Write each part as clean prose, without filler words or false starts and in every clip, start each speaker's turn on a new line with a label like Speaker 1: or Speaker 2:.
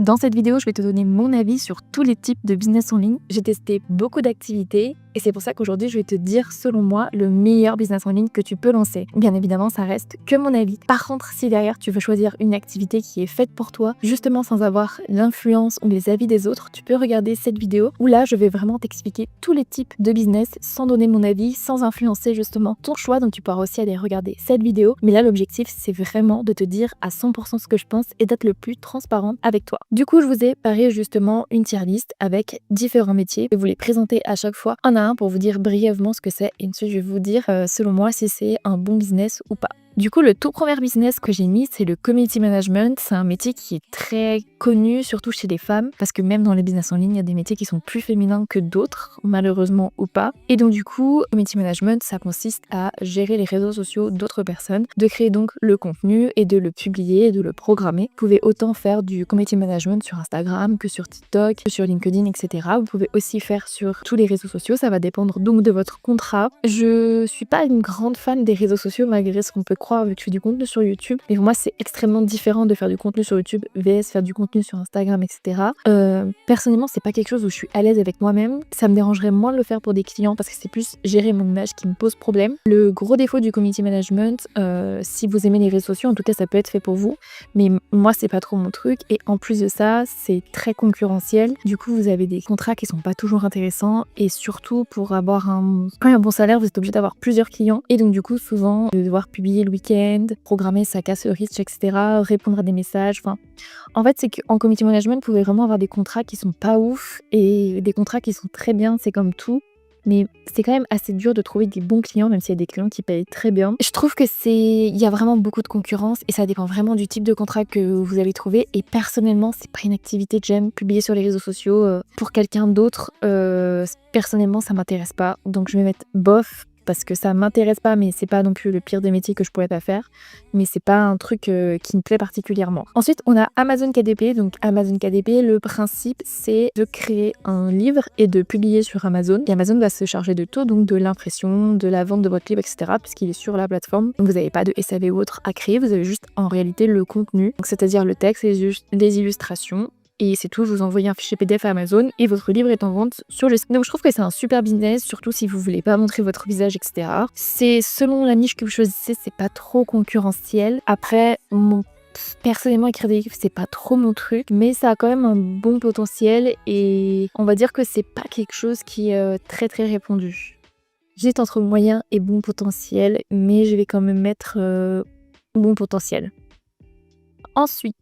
Speaker 1: Dans cette vidéo, je vais te donner mon avis sur tous les types de business en ligne. J'ai testé beaucoup d'activités et c'est pour ça qu'aujourd'hui, je vais te dire, selon moi, le meilleur business en ligne que tu peux lancer. Bien évidemment, ça reste que mon avis. Par contre, si derrière, tu veux choisir une activité qui est faite pour toi, justement sans avoir l'influence ou les avis des autres, tu peux regarder cette vidéo où là, je vais vraiment t'expliquer tous les types de business sans donner mon avis, sans influencer justement ton choix. Donc, tu pourras aussi aller regarder cette vidéo. Mais là, l'objectif, c'est vraiment de te dire à 100% ce que je pense et d'être le plus transparente avec toi. Du coup, je vous ai paré justement une tier list avec différents métiers. Je vais vous les présenter à chaque fois un à un pour vous dire brièvement ce que c'est et ensuite je vais vous dire selon moi si c'est un bon business ou pas. Du coup, le tout premier business que j'ai mis, c'est le community management. C'est un métier qui est très connu, surtout chez les femmes, parce que même dans les business en ligne, il y a des métiers qui sont plus féminins que d'autres, malheureusement ou pas. Et donc du coup, community management, ça consiste à gérer les réseaux sociaux d'autres personnes, de créer donc le contenu et de le publier et de le programmer. Vous pouvez autant faire du community management sur Instagram que sur TikTok, que sur LinkedIn, etc. Vous pouvez aussi faire sur tous les réseaux sociaux. Ça va dépendre donc de votre contrat. Je suis pas une grande fan des réseaux sociaux malgré ce qu'on peut croire vu que je fais du contenu sur YouTube. Mais pour moi, c'est extrêmement différent de faire du contenu sur YouTube vs faire du contenu sur Instagram, etc. Personnellement, c'est pas quelque chose où je suis à l'aise avec moi-même. Ça me dérangerait moins de le faire pour des clients parce que c'est plus gérer mon image qui me pose problème. Le gros défaut du community management, si vous aimez les réseaux sociaux, en tout cas, ça peut être fait pour vous. Mais moi, c'est pas trop mon truc. Et en plus de ça, c'est très concurrentiel. Du coup, vous avez des contrats qui sont pas toujours intéressants. Et surtout, pour avoir un bon salaire, vous êtes obligé d'avoir plusieurs clients. Et donc, du coup, souvent, de devoir publier le week-end, programmer sa casse riche, etc., répondre à des messages. Enfin, en fait, c'est qu'en community management, vous pouvez vraiment avoir des contrats qui sont pas ouf et des contrats qui sont très bien. C'est comme tout. Mais c'est quand même assez dur de trouver des bons clients, même s'il y a des clients qui payent très bien. Je trouve que il y a vraiment beaucoup de concurrence et ça dépend vraiment du type de contrat que vous allez trouver. Et personnellement, c'est pas une activité que j'aime. Publier sur les réseaux sociaux pour quelqu'un d'autre, personnellement, ça m'intéresse pas. Donc je vais mettre bof. Parce que ça m'intéresse pas, mais c'est pas non plus le pire des métiers que je pourrais pas faire. Mais c'est pas un truc qui me plaît particulièrement. Ensuite, on a Amazon KDP. Donc Amazon KDP, le principe, c'est de créer un livre et de publier sur Amazon. Et Amazon va se charger de tout, donc de l'impression, de la vente de votre livre, etc. Puisqu'il est sur la plateforme. Donc vous n'avez pas de SAV ou autre à créer, vous avez juste en réalité le contenu. Donc c'est-à-dire le texte et les illustrations. Et c'est tout, je vous envoie un fichier PDF à Amazon et votre livre est en vente sur le site. Donc je trouve que c'est un super business, surtout si vous voulez pas montrer votre visage, etc. C'est selon la niche que vous choisissez, c'est pas trop concurrentiel. Après, personnellement, écrire des livres, c'est pas trop mon truc, mais ça a quand même un bon potentiel et on va dire que c'est pas quelque chose qui est très très répandu. J'hésite entre moyen et bon potentiel, mais je vais quand même mettre bon potentiel. Ensuite,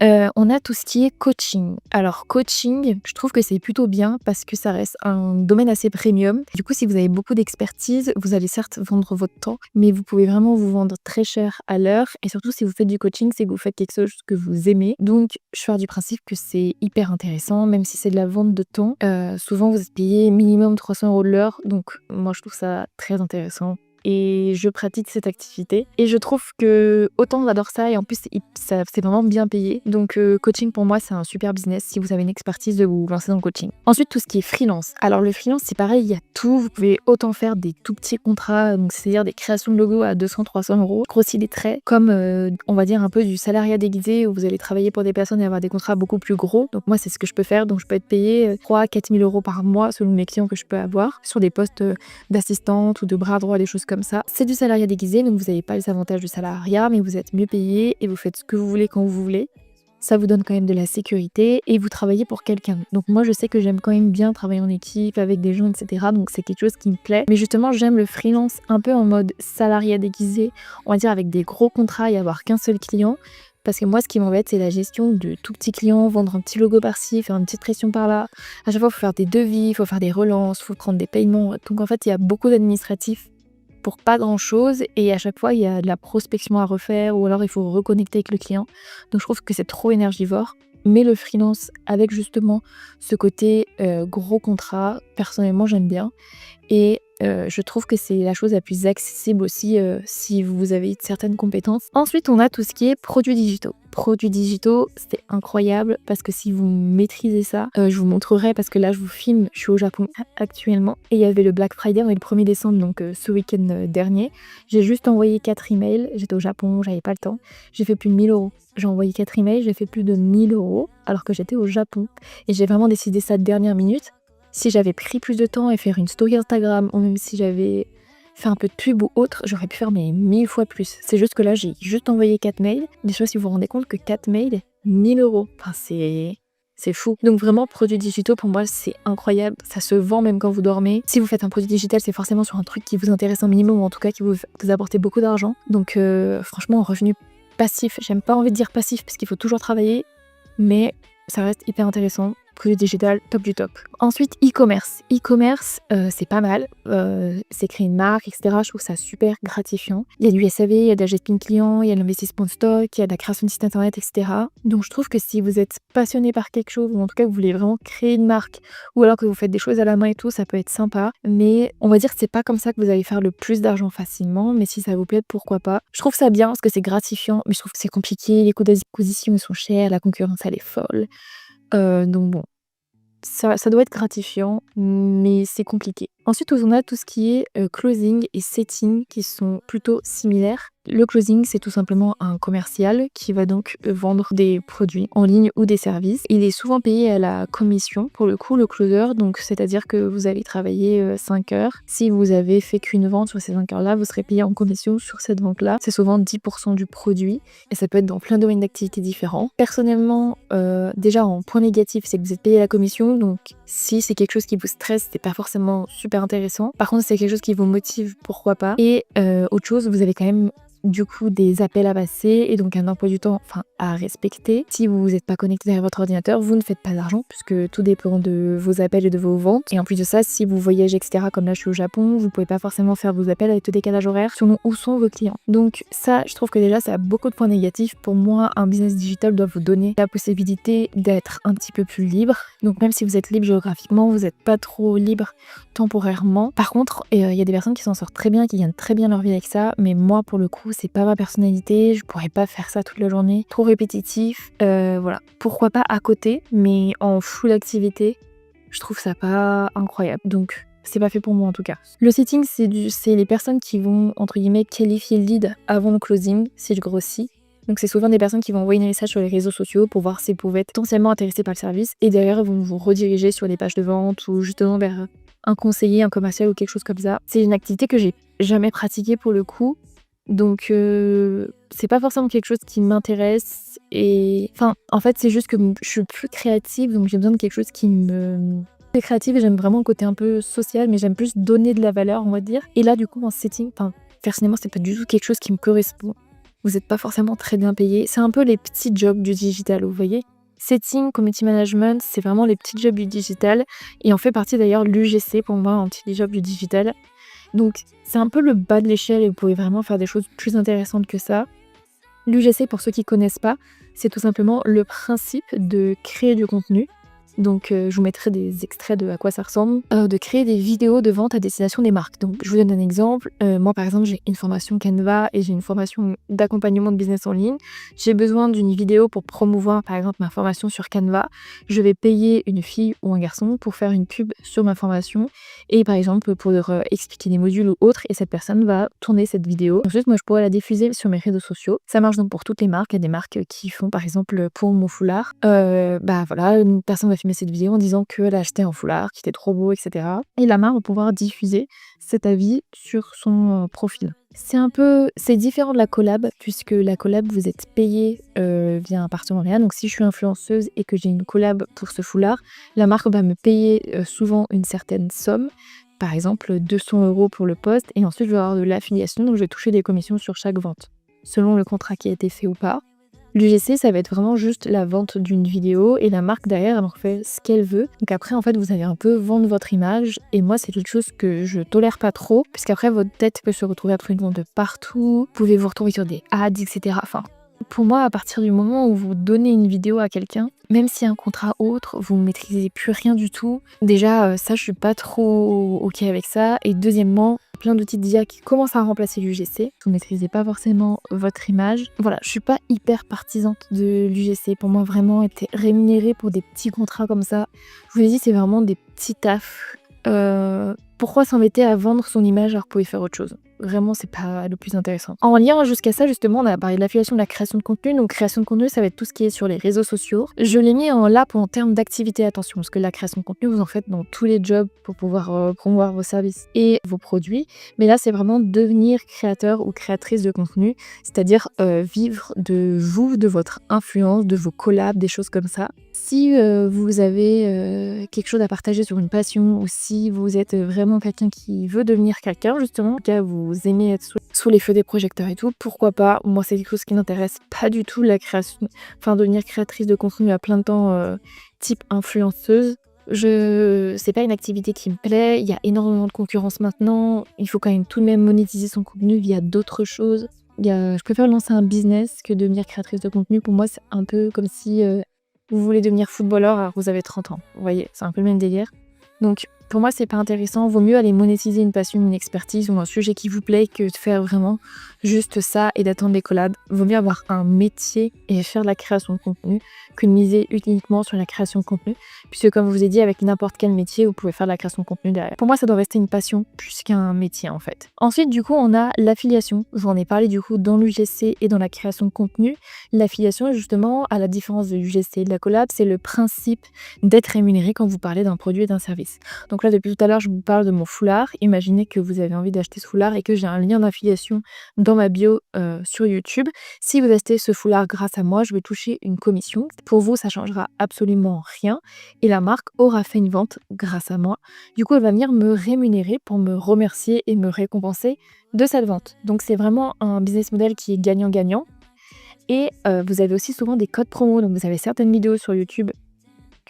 Speaker 1: on a tout ce qui est coaching. Alors coaching, je trouve que c'est plutôt bien parce que ça reste un domaine assez premium. Du coup, si vous avez beaucoup d'expertise, vous allez certes vendre votre temps, mais vous pouvez vraiment vous vendre très cher à l'heure. Et surtout, si vous faites du coaching, c'est que vous faites quelque chose que vous aimez. Donc, je pars du principe que c'est hyper intéressant, même si c'est de la vente de temps. Souvent, vous êtes payé minimum 300 € de l'heure. Donc, moi, je trouve ça très intéressant. Et je pratique cette activité et je trouve que autant j'adore ça et en plus c'est vraiment bien payé, donc coaching pour moi c'est un super business si vous avez une expertise de vous lancer dans le coaching. Ensuite, tout ce qui est freelance, alors le freelance c'est pareil, il y a tout, vous pouvez autant faire des tout petits contrats, donc c'est-à-dire des créations de logos à 200-300 €, grossir des traits, comme on va dire un peu du salariat déguisé où vous allez travailler pour des personnes et avoir des contrats beaucoup plus gros. Donc moi c'est ce que je peux faire, donc je peux être payée 3-4 000 € par mois selon les clients que je peux avoir sur des postes d'assistante ou de bras droit, des choses comme ça. C'est du salariat déguisé, donc vous n'avez pas les avantages du salariat, mais vous êtes mieux payé et vous faites ce que vous voulez quand vous voulez. Ça vous donne quand même de la sécurité et vous travaillez pour quelqu'un. Donc moi, je sais que j'aime quand même bien travailler en équipe avec des gens, etc. Donc c'est quelque chose qui me plaît. Mais justement, j'aime le freelance un peu en mode salariat déguisé, on va dire avec des gros contrats et avoir qu'un seul client. Parce que moi, ce qui m'embête, c'est la gestion de tout petits clients, vendre un petit logo par-ci, faire une petite pression par-là. À chaque fois, il faut faire des devis, il faut faire des relances, il faut prendre des paiements. Donc en fait, il y a beaucoup d'administratifs pour pas grand-chose et à chaque fois, il y a de la prospection à refaire ou alors il faut reconnecter avec le client. Donc je trouve que c'est trop énergivore. Mais le freelance, avec justement ce côté gros contrat, personnellement, j'aime bien. Et Je trouve que c'est la chose la plus accessible aussi si vous avez certaines compétences. Ensuite, on a tout ce qui est produits digitaux. Produits digitaux, c'est incroyable parce que si vous maîtrisez ça, je vous montrerai parce que là je vous filme, je suis au Japon actuellement et il y avait le Black Friday le 1er décembre, donc ce week-end dernier. J'ai juste envoyé 4 emails, j'étais au Japon, j'avais pas le temps, j'ai fait plus de 1000 €. J'ai envoyé 4 emails, j'ai fait plus de 1000 € alors que j'étais au Japon et j'ai vraiment décidé ça de dernière minute. Si j'avais pris plus de temps et faire une story Instagram ou même si j'avais fait un peu de pub ou autre, j'aurais pu faire mais 1000 fois plus. C'est juste que là, j'ai juste envoyé 4 mails. Déjà, si vous vous rendez compte que 4 mails, 1000 €. Enfin, c'est fou. Donc vraiment, produits digitaux, pour moi, c'est incroyable. Ça se vend même quand vous dormez. Si vous faites un produit digital, c'est forcément sur un truc qui vous intéresse un minimum ou en tout cas qui vous apporte beaucoup d'argent. Donc franchement, en revenu passif, j'aime pas envie de dire passif parce qu'il faut toujours travailler, mais ça reste hyper intéressant. Produit digital, top du top. Ensuite, e-commerce. E-commerce, c'est pas mal. C'est créer une marque, etc. Je trouve ça super gratifiant. Il y a du SAV, il y a de la gestion client, il y a de l'investissement de stock, il y a de la création de site internet, etc. Donc je trouve que si vous êtes passionné par quelque chose, ou en tout cas que vous voulez vraiment créer une marque, ou alors que vous faites des choses à la main et tout, ça peut être sympa. Mais on va dire que c'est pas comme ça que vous allez faire le plus d'argent facilement, mais si ça vous plaît, pourquoi pas. Je trouve ça bien parce que c'est gratifiant, mais je trouve que c'est compliqué, les coûts d'acquisition ils sont chers, la concurrence elle est folle. Donc bon, ça doit être gratifiant, mais c'est compliqué. Ensuite, on a tout ce qui est closing et setting qui sont plutôt similaires. Le closing, c'est tout simplement un commercial qui va donc vendre des produits en ligne ou des services. Il est souvent payé à la commission, pour le coup, le closer, donc c'est-à-dire que vous allez travailler 5 heures. Si vous avez fait qu'une vente sur ces 5 heures-là, vous serez payé en commission sur cette vente-là. C'est souvent 10% du produit et ça peut être dans plein de domaines d'activité différents. Personnellement, déjà en point négatif, c'est que vous êtes payé à la commission, donc si c'est quelque chose qui vous stresse, c'est pas forcément super intéressant. Par contre, si c'est quelque chose qui vous motive, pourquoi pas. Et autre chose, vous avez quand même du coup des appels à passer et donc un emploi du temps à respecter. Si vous n'êtes pas connecté derrière votre ordinateur, vous ne faites pas d'argent puisque tout dépend de vos appels et de vos ventes. Et en plus de ça, si vous voyagez, etc., comme là je suis au Japon, vous pouvez pas forcément faire vos appels avec le décalage horaire selon où sont vos clients. Donc ça, je trouve que déjà ça a beaucoup de points négatifs. Pour moi, un business digital doit vous donner la possibilité d'être un petit peu plus libre. Donc même si vous êtes libre géographiquement, vous n'êtes pas trop libre temporairement. Par contre, il y a des personnes qui s'en sortent très bien, qui gagnent très bien leur vie avec ça, mais moi pour le coup, c'est pas ma personnalité, je pourrais pas faire ça toute la journée, trop répétitif, voilà. Pourquoi pas à côté, mais en full activité, je trouve ça pas incroyable, donc c'est pas fait pour moi en tout cas. Le setting, c'est les personnes qui vont, entre guillemets, qualifier le lead avant le closing, si je grossis. Donc c'est souvent des personnes qui vont envoyer des messages sur les réseaux sociaux pour voir si vous pouvez être potentiellement intéressé par le service, et derrière ils vont vous rediriger sur les pages de vente ou justement vers un conseiller, un commercial ou quelque chose comme ça. C'est une activité que j'ai jamais pratiquée pour le coup. Donc c'est pas forcément quelque chose qui m'intéresse et en fait c'est juste que je suis plus créative, donc j'ai besoin de quelque chose qui me plus créative et j'aime vraiment le côté un peu social, mais j'aime plus donner de la valeur, on va dire. Et là du coup en setting, personnellement c'est pas du tout quelque chose qui me correspond. Vous êtes pas forcément très bien payé, c'est un peu les petits jobs du digital, vous voyez. Setting, community management, c'est vraiment les petits jobs du digital et en fait partie d'ailleurs l'UGC pour moi, un petit job du digital. Donc c'est un peu le bas de l'échelle et vous pouvez vraiment faire des choses plus intéressantes que ça. L'UGC, pour ceux qui connaissent pas, c'est tout simplement le principe de créer du contenu. Donc je vous mettrai des extraits de à quoi ça ressemble, de créer des vidéos de vente à destination des marques. Donc je vous donne un exemple, moi par exemple j'ai une formation Canva et j'ai une formation d'accompagnement de business en ligne. J'ai besoin d'une vidéo pour promouvoir par exemple ma formation sur Canva. Je vais payer une fille ou un garçon pour faire une pub sur ma formation et par exemple pour leur expliquer des modules ou autres, et cette personne va tourner cette vidéo. Ensuite moi je pourrais la diffuser sur mes réseaux sociaux. Ça marche donc pour toutes les marques. Il y a des marques qui font par exemple pour mon foulard, voilà, une personne va filmer cette vidéo en disant qu'elle a acheté un foulard qui était trop beau, etc. Et la marque va pouvoir diffuser cet avis sur son profil. C'est différent de la collab, puisque la collab, vous êtes payé via un partenariat. Donc si je suis influenceuse et que j'ai une collab pour ce foulard, la marque va me payer souvent une certaine somme, par exemple 200 € pour le post, et ensuite je vais avoir de l'affiliation, donc je vais toucher des commissions sur chaque vente, selon le contrat qui a été fait ou pas. L'UGC, ça va être vraiment juste la vente d'une vidéo et la marque derrière, elle en fait ce qu'elle veut. Donc après, en fait, vous allez un peu vendre votre image et moi, c'est quelque chose que je tolère pas trop, puisqu'après, votre tête peut se retrouver absolument de partout. Vous pouvez vous retrouver sur des ads, etc. Pour moi, à partir du moment où vous donnez une vidéo à quelqu'un, même si un contrat autre, vous ne maîtrisez plus rien du tout. Déjà, ça, je suis pas trop OK avec ça. Et deuxièmement, plein d'outils d'IA qui commencent à remplacer l'UGC. Vous maîtrisez pas forcément votre image. Voilà, je suis pas hyper partisante de l'UGC. Pour moi, vraiment, être rémunéré pour des petits contrats comme ça, je vous l'ai dit, c'est vraiment des petits tafs. Pourquoi s'embêter à vendre son image alors que vous pouvez faire autre chose? Vraiment, c'est pas le plus intéressant. En lien jusqu'à ça, justement, on a parlé de l'affiliation, de la création de contenu. Donc, création de contenu, ça va être tout ce qui est sur les réseaux sociaux. Je l'ai mis là en termes d'activité, attention, parce que la création de contenu, vous en faites dans tous les jobs pour pouvoir promouvoir vos services et vos produits. Mais là, c'est vraiment devenir créateur ou créatrice de contenu, c'est-à-dire vivre de vous, de votre influence, de vos collabs, des choses comme ça. Si vous avez quelque chose à partager sur une passion ou si vous êtes vraiment quelqu'un qui veut devenir quelqu'un, justement, en tout cas vous aimez être sous les feux des projecteurs et tout, pourquoi pas? Moi, c'est quelque chose qui n'intéresse pas du tout, la création, enfin devenir créatrice de contenu à plein de temps, type influenceuse. C'est pas une activité qui me plaît, il y a énormément de concurrence maintenant, il faut quand même tout de même monétiser son contenu via d'autres choses. Je préfère lancer un business que devenir créatrice de contenu. Pour moi, c'est un peu comme si vous voulez devenir footballeur alors que vous avez 30 ans. Vous voyez, c'est un peu le même délire. Donc, pour moi, c'est pas intéressant. Vaut mieux aller monétiser une passion, une expertise ou un sujet qui vous plaît que de faire vraiment juste ça et d'attendre les collabs. Vaut mieux avoir un métier et faire de la création de contenu que de miser uniquement sur la création de contenu. Puisque, comme je vous ai dit, avec n'importe quel métier, vous pouvez faire de la création de contenu derrière. Pour moi, ça doit rester une passion plus qu'un métier, en fait. Ensuite, du coup, on a l'affiliation. J'en ai parlé, du coup, dans l'UGC et dans la création de contenu. L'affiliation, justement, à la différence de l'UGC et de la collab, c'est le principe d'être rémunéré quand vous parlez d'un produit et d'un service. Donc là, depuis tout à l'heure, je vous parle de mon foulard. Imaginez que vous avez envie d'acheter ce foulard et que j'ai un lien d'affiliation dans ma bio sur YouTube. Si vous achetez ce foulard grâce à moi, je vais toucher une commission. Pour vous, ça changera absolument rien. Et la marque aura fait une vente grâce à moi. Du coup, elle va venir me rémunérer pour me remercier et me récompenser de cette vente. Donc c'est vraiment un business model qui est gagnant-gagnant. Et vous avez aussi souvent des codes promo. Donc vous avez certaines vidéos sur YouTube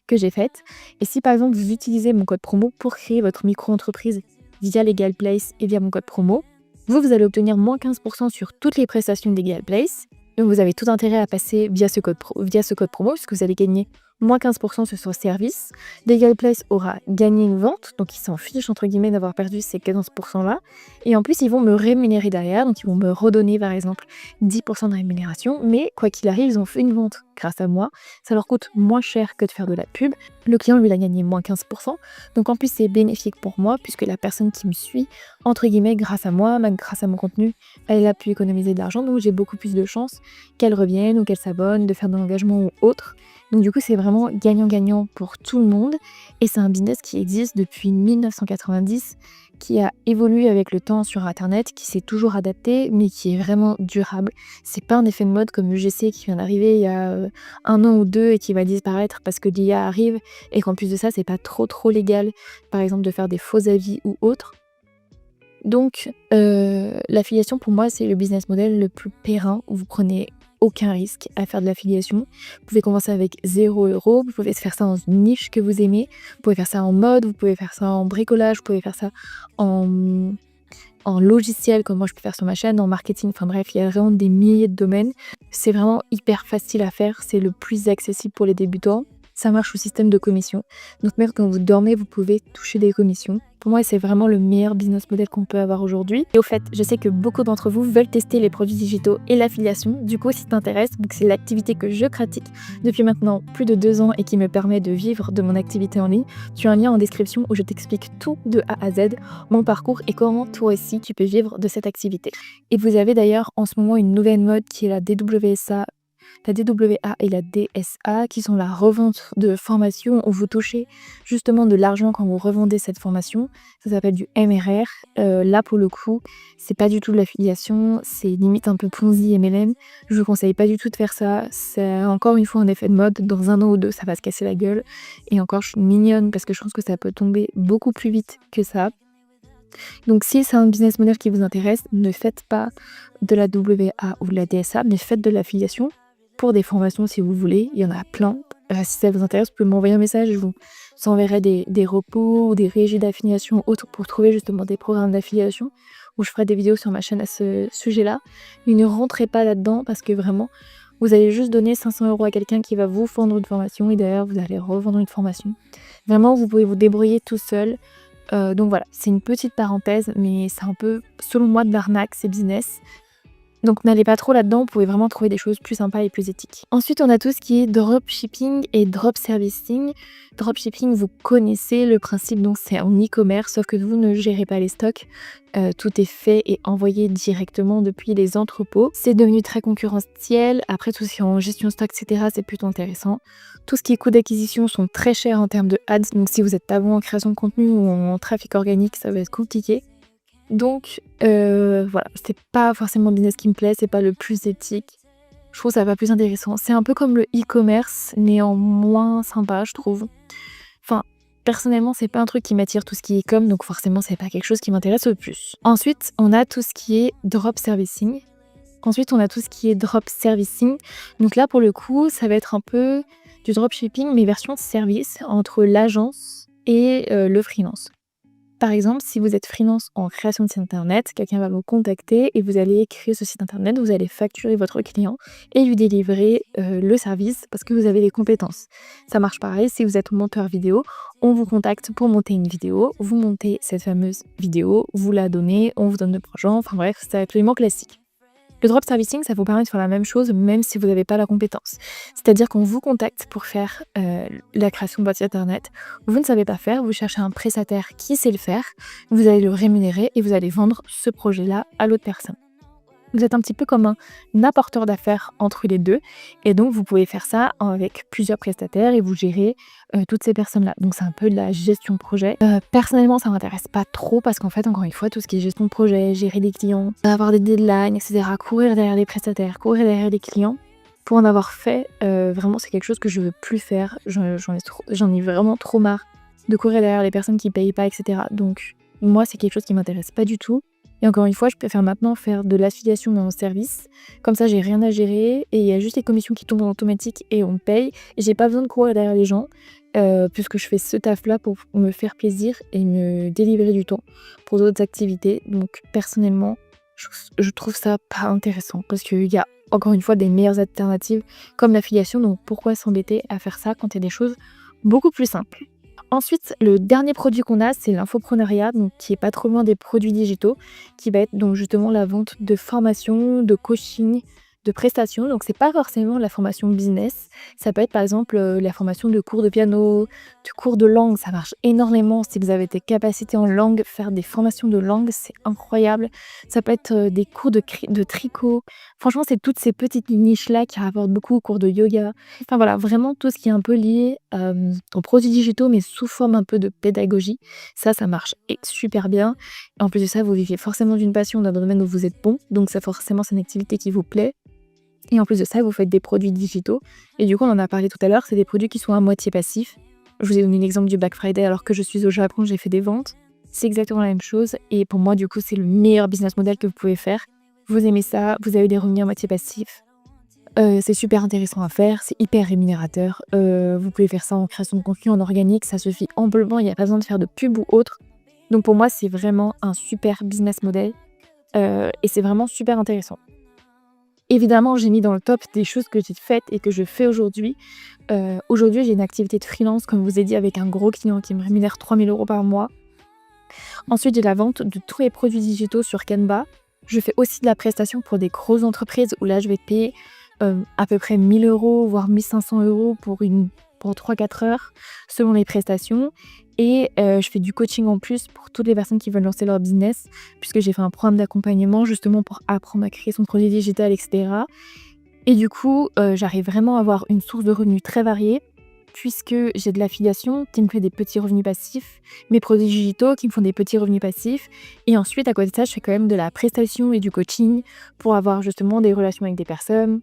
Speaker 1: que j'ai faites. Et si par exemple vous utilisez mon code promo pour créer votre micro-entreprise via Legal Place et via mon code promo, vous allez obtenir moins 15% sur toutes les prestations de Legal Place. Donc vous avez tout intérêt à passer via ce code promo puisque vous allez gagner moins 15% sur ce service. Legal Place aura gagné une vente, donc ils s'en fichent entre guillemets d'avoir perdu ces 15% là. Et en plus, ils vont me rémunérer derrière, donc ils vont me redonner par exemple 10% de rémunération. Mais quoi qu'il arrive, ils ont fait une vente grâce à moi. Ça leur coûte moins cher que de faire de la pub. Le client, lui, il a gagné moins 15%. Donc en plus, c'est bénéfique pour moi puisque la personne qui me suit, entre guillemets, grâce à moi, même grâce à mon contenu, elle a pu économiser de l'argent. Donc j'ai beaucoup plus de chances qu'elle revienne ou qu'elle s'abonne, de faire de l'engagement ou autre. Donc du coup, c'est vraiment gagnant-gagnant pour tout le monde. Et c'est un business qui existe depuis 1990, qui a évolué avec le temps sur Internet, qui s'est toujours adapté, mais qui est vraiment durable. C'est pas un effet de mode comme UGC qui vient d'arriver il y a 1 an ou 2 et qui va disparaître parce que l'IA arrive et qu'en plus de ça, c'est pas trop légal, par exemple, de faire des faux avis ou autre. Donc, l'affiliation, pour moi, c'est le business model le plus périn où vous prenez aucun risque à faire de l'affiliation. Vous pouvez commencer avec 0€, vous pouvez faire ça dans une niche que vous aimez, vous pouvez faire ça en mode, vous pouvez faire ça en bricolage, vous pouvez faire ça en logiciel comme moi je peux faire sur ma chaîne, en marketing, enfin bref, il y a vraiment des milliers de domaines. C'est vraiment hyper facile à faire, c'est le plus accessible pour les débutants. Ça marche au système de commission. Donc même quand vous dormez, vous pouvez toucher des commissions. Pour moi, c'est vraiment le meilleur business model qu'on peut avoir aujourd'hui. Et au fait, je sais que beaucoup d'entre vous veulent tester les produits digitaux et l'affiliation. Du coup, si ça t'intéresse, vu que c'est l'activité que je pratique depuis maintenant plus de 2 ans et qui me permet de vivre de mon activité en ligne, tu as un lien en description où je t'explique tout de A à Z, mon parcours et comment toi aussi tu peux vivre de cette activité. Et vous avez d'ailleurs en ce moment une nouvelle mode qui est la DWA et la DSA, qui sont la revente de formation où vous touchez justement de l'argent quand vous revendez cette formation. Ça s'appelle du MRR. Là, pour le coup, c'est pas du tout de l'affiliation, c'est limite un peu Ponzi MLM. Je vous conseille pas du tout de faire ça. C'est encore une fois un effet de mode. Dans 1 an ou 2, ça va se casser la gueule. Et encore, je suis mignonne parce que je pense que ça peut tomber beaucoup plus vite que ça. Donc si c'est un business model qui vous intéresse, ne faites pas de la WA ou de la DSA, mais faites de l'affiliation pour des formations si vous voulez. Il y en a plein. Si ça vous intéresse, vous pouvez m'envoyer un message, je vous enverrai des repos ou des régies d'affiliation autres pour trouver justement des programmes d'affiliation où je ferai des vidéos sur ma chaîne à ce sujet-là. Mais ne rentrez pas là-dedans parce que vraiment, Vous allez juste donner 500 € à quelqu'un qui va vous vendre une formation et derrière vous allez revendre une formation. Vraiment, vous pouvez vous débrouiller tout seul. Donc voilà, c'est une petite parenthèse, mais c'est un peu, selon moi, de l'arnaque, c'est business. Donc n'allez pas trop là-dedans, vous pouvez vraiment trouver des choses plus sympas et plus éthiques. Ensuite, on a tout ce qui est dropshipping et drop servicing. Dropshipping, vous connaissez le principe, donc c'est en e-commerce, sauf que vous ne gérez pas les stocks. Tout est fait et envoyé directement depuis les entrepôts. C'est devenu très concurrentiel. Après, tout ce qui est en gestion stock, etc., c'est plutôt intéressant. Tout ce qui est coûts d'acquisition sont très chers en termes de ads. Donc si vous êtes pas bon en création de contenu ou en trafic organique, ça va être compliqué. Donc voilà, c'est pas forcément le business qui me plaît, c'est pas le plus éthique. Je trouve ça pas plus intéressant. C'est un peu comme le e-commerce, mais en moins sympa, je trouve. Enfin, personnellement, c'est pas un truc qui m'attire tout ce qui est com, donc forcément, c'est pas quelque chose qui m'intéresse le plus. Ensuite, on a tout ce qui est drop servicing. Donc là, pour le coup, ça va être un peu du dropshipping, mais version service entre l'agence et le freelance. Par exemple, si vous êtes freelance en création de site internet, quelqu'un va vous contacter et vous allez créer ce site internet, vous allez facturer votre client et lui délivrer le service parce que vous avez les compétences. Ça marche pareil, si vous êtes monteur vidéo, on vous contacte pour monter une vidéo, vous montez cette fameuse vidéo, vous la donnez, on vous donne le projet, enfin bref, c'est absolument classique. Le drop servicing, ça vous permet de faire la même chose même si vous n'avez pas la compétence. C'est-à-dire qu'on vous contacte pour faire la création de votre site internet. Vous ne savez pas faire, vous cherchez un prestataire qui sait le faire, vous allez le rémunérer et vous allez vendre ce projet-là à l'autre personne. Vous êtes un petit peu comme un apporteur d'affaires entre les deux et donc vous pouvez faire ça avec plusieurs prestataires et vous gérez toutes ces personnes-là. Donc c'est un peu de la gestion de projet. Personnellement, ça m'intéresse pas trop parce qu'en fait, encore une fois, tout ce qui est gestion de projet, gérer des clients, avoir des deadlines, etc., courir derrière les prestataires, courir derrière les clients, pour en avoir fait, vraiment, c'est quelque chose que je veux plus faire. J'en ai vraiment trop marre de courir derrière les personnes qui payent pas, etc. Donc moi, c'est quelque chose qui m'intéresse pas du tout. Et encore une fois, je préfère maintenant faire de l'affiliation mais en service. Comme ça, j'ai rien à gérer et il y a juste les commissions qui tombent en automatique et on me paye. Et j'ai pas besoin de courir derrière les gens puisque je fais ce taf-là pour me faire plaisir et me délivrer du temps pour d'autres activités. Donc personnellement, je trouve ça pas intéressant parce qu'il y a encore une fois des meilleures alternatives comme l'affiliation. Donc pourquoi s'embêter à faire ça quand il y a des choses beaucoup plus simples. Ensuite, le dernier produit qu'on a, c'est l'infoprenariat, donc qui est pas trop loin des produits digitaux, qui va être donc justement la vente de formations, de coaching, de prestations. Donc c'est pas forcément la formation business, ça peut être par exemple la formation de cours de piano, de cours de langue, ça marche énormément. Si vous avez des capacités en langue, faire des formations de langue, c'est incroyable. Ça peut être des cours de tricot. Franchement, c'est toutes ces petites niches-là qui rapportent beaucoup, cours de yoga. Enfin voilà, vraiment tout ce qui est un peu lié aux produits digitaux, mais sous forme un peu de pédagogie. Ça marche super bien. En plus de ça, vous vivez forcément d'une passion dans un domaine où vous êtes bon, donc ça forcément c'est une activité qui vous plaît. Et en plus de ça, vous faites des produits digitaux. Et du coup, on en a parlé tout à l'heure, c'est des produits qui sont à moitié passifs. Je vous ai donné l'exemple du Black Friday alors que je suis au Japon, j'ai fait des ventes. C'est exactement la même chose. Et pour moi, du coup, c'est le meilleur business model que vous pouvez faire. Vous aimez ça, vous avez des revenus à moitié passifs. C'est super intéressant à faire, c'est hyper rémunérateur. Vous pouvez faire ça en création de contenu, en organique, ça suffit amplement, il n'y a pas besoin de faire de pub ou autre. Donc pour moi, c'est vraiment un super business model et c'est vraiment super intéressant. Évidemment, j'ai mis dans le top des choses que j'ai faites et que je fais aujourd'hui. Aujourd'hui, j'ai une activité de freelance, comme je vous ai dit, avec un gros client qui me rémunère 3 000 € par mois. Ensuite, j'ai la vente de tous les produits digitaux sur Canva. Je fais aussi de la prestation pour des grosses entreprises où là, je vais payer à peu près 1 000 €, voire 1 500 € pour 3-4 heures, selon les prestations. Et je fais du coaching en plus pour toutes les personnes qui veulent lancer leur business, puisque j'ai fait un programme d'accompagnement justement pour apprendre à créer son produit digital, etc. Et du coup, j'arrive vraiment à avoir une source de revenus très variée, puisque j'ai de l'affiliation qui me fait des petits revenus passifs, mes produits digitaux qui me font des petits revenus passifs. Et ensuite, à côté de ça, je fais quand même de la prestation et du coaching pour avoir justement des relations avec des personnes,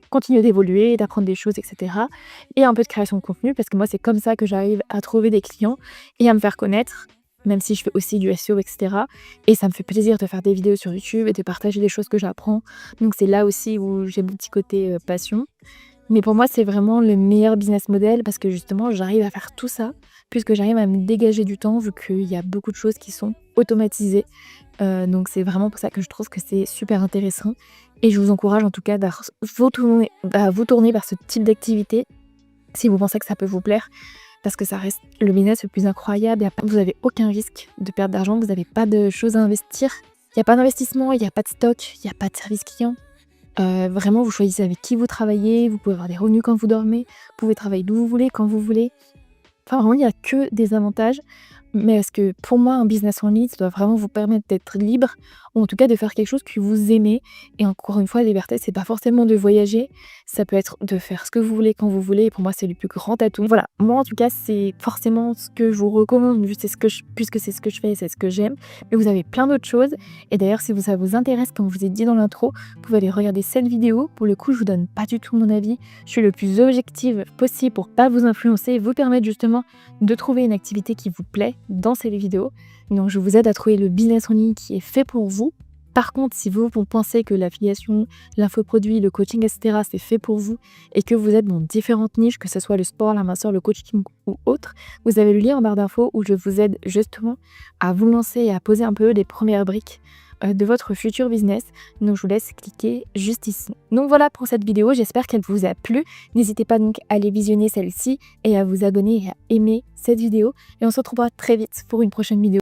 Speaker 1: continuer d'évoluer, d'apprendre des choses, etc. Et un peu de création de contenu, parce que moi, c'est comme ça que j'arrive à trouver des clients et à me faire connaître, même si je fais aussi du SEO, etc. Et ça me fait plaisir de faire des vidéos sur YouTube et de partager des choses que j'apprends. Donc c'est là aussi où j'ai mon petit côté passion. Mais pour moi, c'est vraiment le meilleur business model parce que justement, j'arrive à faire tout ça, puisque j'arrive à me dégager du temps, vu qu'il y a beaucoup de choses qui sont automatisées. Donc c'est vraiment pour ça que je trouve que c'est super intéressant. Et je vous encourage en tout cas à vous tourner vers ce type d'activité si vous pensez que ça peut vous plaire. Parce que ça reste le business le plus incroyable. Vous n'avez aucun risque de perdre d'argent, vous n'avez pas de choses à investir. Il n'y a pas d'investissement, il n'y a pas de stock, il n'y a pas de service client. Vraiment, vous choisissez avec qui vous travaillez, vous pouvez avoir des revenus quand vous dormez, vous pouvez travailler d'où vous voulez, quand vous voulez. Enfin, vraiment, il n'y a que des avantages. Mais parce que pour moi, un business en ligne, ça doit vraiment vous permettre d'être libre, ou en tout cas de faire quelque chose que vous aimez. Et encore une fois, la liberté, c'est pas forcément de voyager, ça peut être de faire ce que vous voulez quand vous voulez. Et pour moi, c'est le plus grand atout. Voilà, moi en tout cas, c'est forcément ce que je vous recommande, puisque c'est ce que je fais, c'est ce que j'aime. Mais vous avez plein d'autres choses. Et d'ailleurs, si ça vous intéresse, comme je vous ai dit dans l'intro, vous pouvez aller regarder cette vidéo. Pour le coup, je vous donne pas du tout mon avis. Je suis le plus objective possible pour pas vous influencer et vous permettre justement de trouver une activité qui vous plaît dans ces vidéos. Donc je vous aide à trouver le business en ligne qui est fait pour vous. Par contre, si vous pensez que l'affiliation, l'infoproduit, le coaching, etc., c'est fait pour vous et que vous êtes dans différentes niches, que ce soit le sport, la minceur, le coaching ou autre, vous avez le lien en barre d'infos où je vous aide justement à vous lancer et à poser un peu les premières briques de votre futur business. Donc je vous laisse cliquer juste ici. Donc voilà pour cette vidéo, j'espère qu'elle vous a plu. N'hésitez pas donc à aller visionner celle-ci et à vous abonner et à aimer cette vidéo. Et on se retrouvera très vite pour une prochaine vidéo.